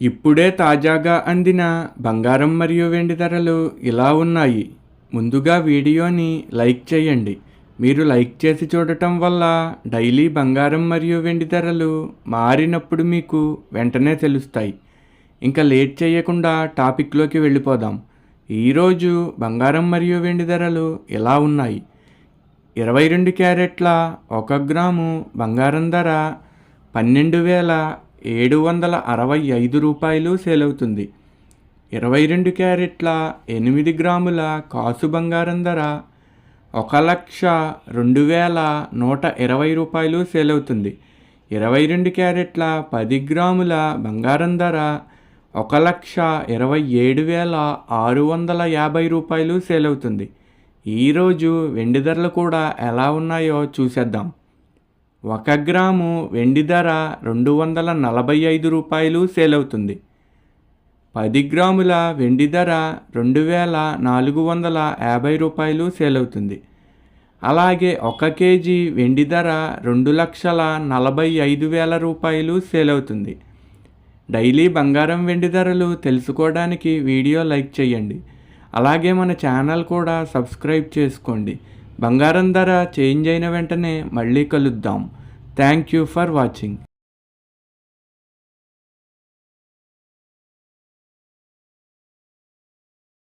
ఇప్పుడే తాజాగా అందిన బంగారం మరియు వెండి ధరలు ఇలా ఉన్నాయి. ముందుగా వీడియోని లైక్ చేయండి. మీరు లైక్ చేసి చూడటం వల్ల డైలీ బంగారం మరియు వెండి ధరలు మారినప్పుడు మీకు వెంటనే తెలుస్తాయి. ఇంకా లేట్ చేయకుండా టాపిక్లోకి వెళ్ళిపోదాం. ఈరోజు బంగారం మరియు వెండి ధరలు ఇలా ఉన్నాయి. 22 క్యారెట్ల 1 గ్రాము బంగారం ధర 12,765 రూపాయలు సేల్ అవుతుంది. 22 క్యారెట్ల 8 గ్రాముల కాసు బంగారం ధర 1,02,120 రూపాయలు సేల్ అవుతుంది. 22 క్యారెట్ల 10 గ్రాముల బంగారం ధర 1,27,650 రూపాయలు సేల్ అవుతుంది. ఈరోజు వెండి ధరలు కూడా ఎలా ఉన్నాయో చూసేద్దాం. 1 గ్రాము వెండి ధర 245 రూపాయలు సేల్ అవుతుంది. 10 గ్రాముల వెండి ధర 2,450 రూపాయలు సేల్ అవుతుంది. అలాగే 1 కేజీ వెండి ధర 2,45,000 రూపాయలు సేల్ అవుతుంది. డైలీ బంగారం వెండి ధరలు తెలుసుకోవడానికి వీడియో లైక్ చేయండి. అలాగే మన ఛానల్ కూడా సబ్స్క్రైబ్ చేసుకోండి. బంగారం ధర చేంజ్ అయిన వెంటనే మళ్ళీ కలుద్దాం. Thank you for watching.